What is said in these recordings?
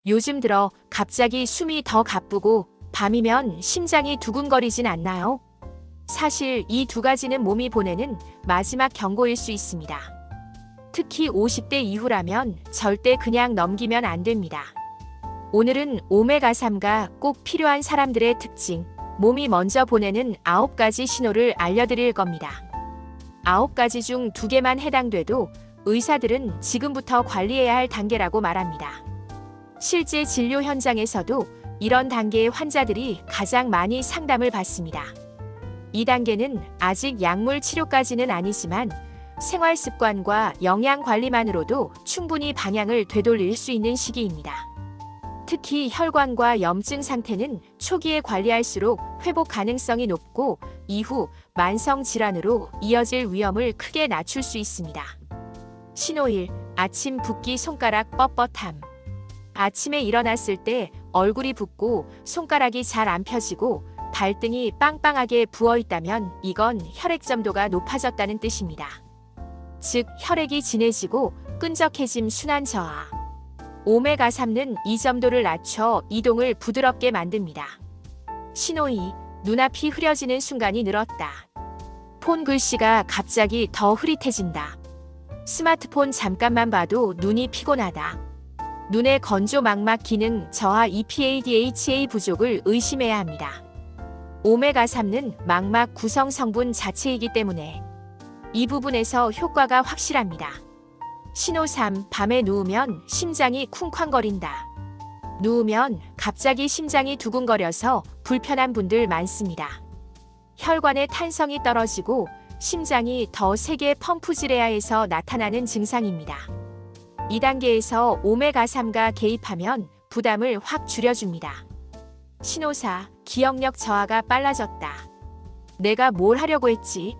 요즘 들어 갑자기 숨이 더 가쁘고 밤이면 심장이 두근거리진 않나요? 사실 이 두 가지는 몸이 보내는 마지막 경고일 수 있습니다. 특히 50대 이후라면 절대 그냥 넘기면 안 됩니다. 오늘은 오메가3가 꼭 필요한 사람들의 특징, 몸이 먼저 보내는 9가지 신호를 알려드릴 겁니다. 9가지 중 2개만 해당돼도 의사들은 지금부터 관리해야 할 단계라고 말합니다. 실제 진료 현장에서도 이런 단계의 환자들이 가장 많이 상담을 받습니다. 이 단계는 아직 약물 치료까지는 아니지만 생활 습관과 영양 관리만으로도 충분히 방향을 되돌릴 수 있는 시기입니다. 특히 혈관과 염증 상태는 초기에 관리할수록 회복 가능성이 높고 이후 만성 질환으로 이어질 위험을 크게 낮출 수 있습니다. 신호 1. 아침 붓기 손가락 뻣뻣함. 아침에 일어났을 때 얼굴이 붓고 손가락이 잘 안 펴지고 발등이 빵빵하게 부어 있다면 이건 혈액 점도가 높아졌다는 뜻입니다. 즉 혈액이 진해지고 끈적해짐 순환 저하. 오메가3는 이 점도를 낮춰 이동을 부드럽게 만듭니다. 신호 2. 눈앞이 흐려지는 순간이 늘었다. 폰 글씨가 갑자기 더 흐릿해진다. 스마트폰 잠깐만 봐도 눈이 피곤하다. 눈의 건조 망막 기능 저하 EPA, DHA 부족을 의심해야 합니다. 오메가3는 망막 구성 성분 자체이기 때문에 이 부분에서 효과가 확실합니다. 신호 3. 밤에 누우면 심장이 쿵쾅거린다. 누우면 갑자기 심장이 두근거려서 불편한 분들 많습니다. 혈관의 탄성이 떨어지고 심장이 더 세게 펌프질해야 해서 나타나는 증상입니다. 이 단계에서 오메가3가 개입하면 부담을 확 줄여줍니다. 신호 4. 기억력 저하가 빨라졌다. 내가 뭘 하려고 했지?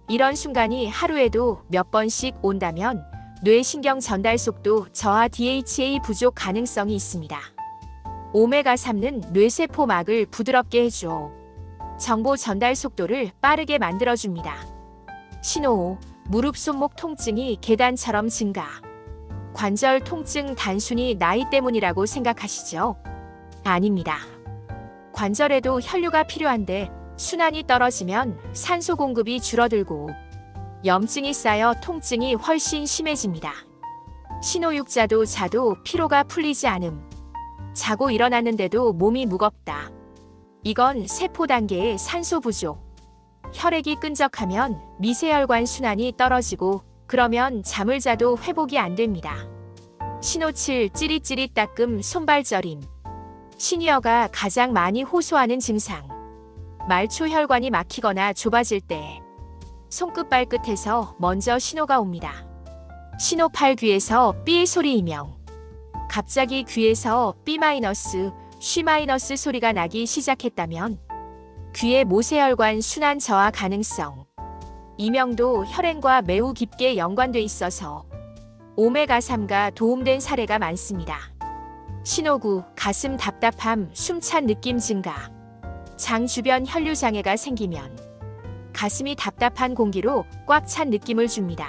이런 순간이 하루에도 몇 번씩 온다면 뇌신경 전달 속도 저하 DHA 부족 가능성이 있습니다. 오메가3는 뇌세포막을 부드럽게 해줘 정보 전달 속도를 빠르게 만들어줍니다. 신호 5. 무릎 손목 통증이 계단처럼 증가. 관절 통증 단순히 나이 때문이라고 생각하시죠? 아닙니다. 관절에도 혈류가 필요한데 순환이 떨어지면 산소 공급이 줄어들고 염증이 쌓여 통증이 훨씬 심해집니다. 신호 6자도 자도 피로가 풀리지 않음. 자고 일어났는데도 몸이 무겁다. 이건 세포 단계의 산소 부족. 혈액이 끈적하면 미세혈관 순환이 떨어지고 그러면 잠을 자도 회복이 안 됩니다. 신호 7. 찌릿찌릿 따끔 손발 저림. 시니어가 가장 많이 호소하는 증상. 말초 혈관이 막히거나 좁아질 때 손끝 발끝에서 먼저 신호가 옵니다. 신호 8. 귀에서 삐 소리 이명. 갑자기 귀에서 B-, 쉬- 소리가 나기 시작했다면 귀의 모세혈관 순환 저하 가능성. 이명도 혈행과 매우 깊게 연관돼 있어서 오메가3가 도움된 사례가 많습니다. 신호 9. 가슴 답답함, 숨찬 느낌 증가. 장 주변 혈류 장애가 생기면 가슴이 답답한 공기로 꽉 찬 느낌을 줍니다.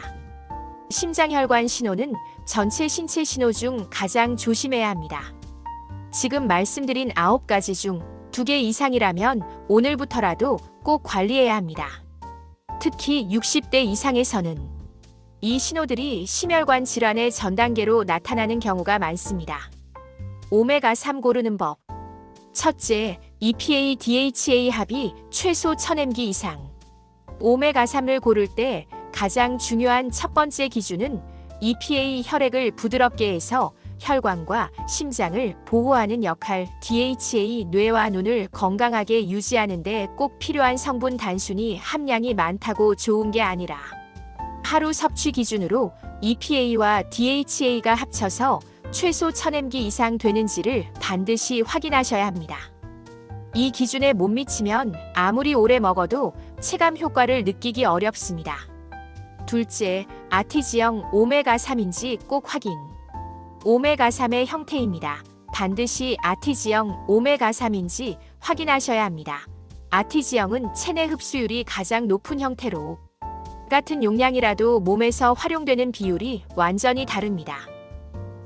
심장혈관 신호는 전체 신체 신호 중 가장 조심해야 합니다. 지금 말씀드린 9가지 중 2개 이상이라면 오늘부터라도 꼭 관리해야 합니다. 특히 60대 이상에서는 이 신호들이 심혈관 질환의 전 단계로 나타나는 경우가 많습니다. 오메가3 고르는 법. 첫째, EPA, DHA 합이 최소 1000mg 이상. 오메가3을 고를 때 가장 중요한 첫 번째 기준은 EPA 혈액을 부드럽게 해서 혈관과 심장을 보호하는 역할, DHA 뇌와 눈을 건강하게 유지하는 데 꼭 필요한 성분 단순히 함량이 많다고 좋은 게 아니라 하루 섭취 기준으로 EPA와 DHA가 합쳐서 최소 1000mg 이상 되는지를 반드시 확인하셔야 합니다. 이 기준에 못 미치면 아무리 오래 먹어도 체감 효과를 느끼기 어렵습니다. 둘째, 아티지형 오메가3인지 꼭 확인. 오메가3의 형태입니다. 반드시 아티지형 오메가3인지 확인하셔야 합니다. 아티지형은 체내 흡수율이 가장 높은 형태로 같은 용량이라도 몸에서 활용되는 비율이 완전히 다릅니다.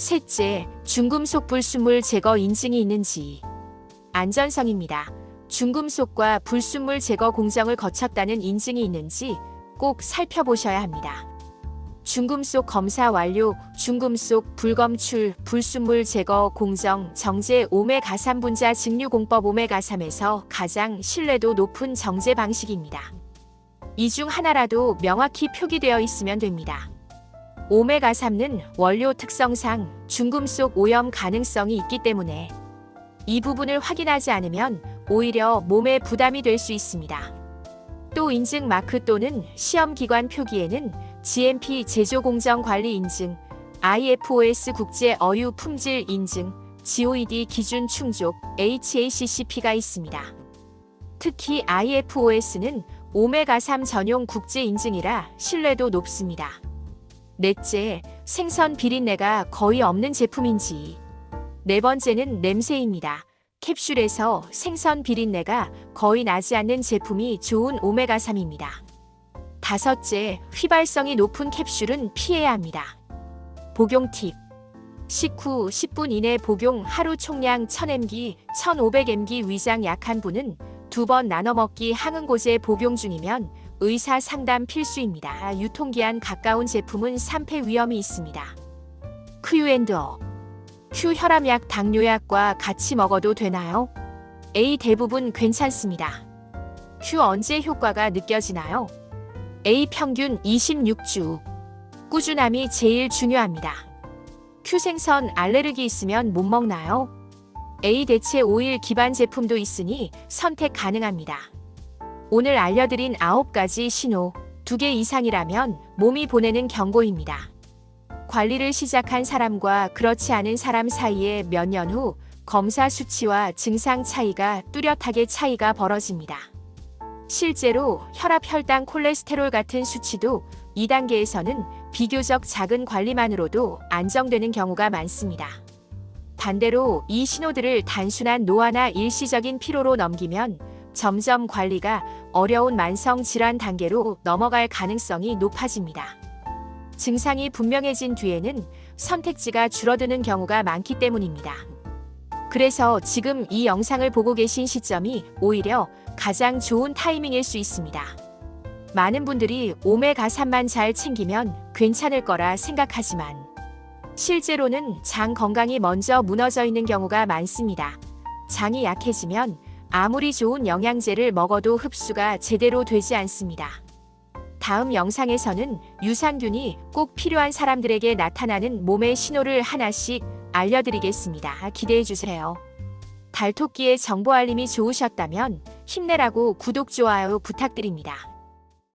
셋째, 중금속 불순물 제거 인증이 있는지. 안전성입니다. 중금속과 불순물 제거 공정을 거쳤다는 인증이 있는지 꼭 살펴보셔야 합니다. 중금속 검사 완료, 중금속 불검출, 불순물 제거 공정, 정제 오메가3 분자 증류공법 오메가3에서 가장 신뢰도 높은 정제 방식입니다. 이 중 하나라도 명확히 표기되어 있으면 됩니다. 오메가3는 원료 특성상 중금속 오염 가능성이 있기 때문에 이 부분을 확인하지 않으면 오히려 몸에 부담이 될 수 있습니다. 또 인증 마크 또는 시험기관 표기에는 GMP 제조공정관리 인증, IFOS 국제 어유 품질 인증, GOED 기준 충족, HACCP가 있습니다. 특히 IFOS는 오메가3 전용 국제 인증이라 신뢰도 높습니다. 넷째, 생선 비린내가 거의 없는 제품인지. 네 번째는 냄새입니다. 캡슐에서 생선 비린내가 거의 나지 않는 제품이 좋은 오메가3입니다. 다섯째, 휘발성이 높은 캡슐은 피해야 합니다. 복용 팁. 식후 10분 이내 복용. 하루 총량 1000mg, 1500mg. 위장 약한 분은 2번 나눠 먹기. 항응고제 복용 중이면 의사 상담 필수입니다. 유통기한 가까운 제품은 산패 위험이 있습니다. Q&A. Q 혈압약, 당뇨약과 같이 먹어도 되나요? A 대부분 괜찮습니다. Q 언제 효과가 느껴지나요? A 평균 26주. 꾸준함이 제일 중요합니다. Q 생선 알레르기 있으면 못 먹나요? A 대체 오일 기반 제품도 있으니 선택 가능합니다. 오늘 알려드린 9가지 신호 2개 이상이라면 몸이 보내는 경고입니다. 관리를 시작한 사람과 그렇지 않은 사람 사이에 몇 년 후 검사 수치와 증상 차이가 뚜렷하게 차이가 벌어집니다. 실제로 혈압, 혈당, 콜레스테롤 같은 수치도 2단계에서는 비교적 작은 관리만으로도 안정되는 경우가 많습니다. 반대로 이 신호들을 단순한 노화나 일시적인 피로로 넘기면 점점 관리가 어려운 만성 질환 단계로 넘어갈 가능성이 높아집니다. 증상이 분명해진 뒤에는 선택지가 줄어드는 경우가 많기 때문입니다. 그래서 지금 이 영상을 보고 계신 시점이 오히려 가장 좋은 타이밍일 수 있습니다. 많은 분들이 오메가3만 잘 챙기면 괜찮을 거라 생각하지만 실제로는 장 건강이 먼저 무너져 있는 경우가 많습니다. 장이 약해지면 아무리 좋은 영양제를 먹어도 흡수가 제대로 되지 않습니다. 다음 영상에서는 유산균이 꼭 필요한 사람들에게 나타나는 몸의 신호를 하나씩 알려드리겠습니다. 기대해주세요. 달토끼의 정보 알림이 좋으셨다면 힘내라고 구독, 좋아요 부탁드립니다.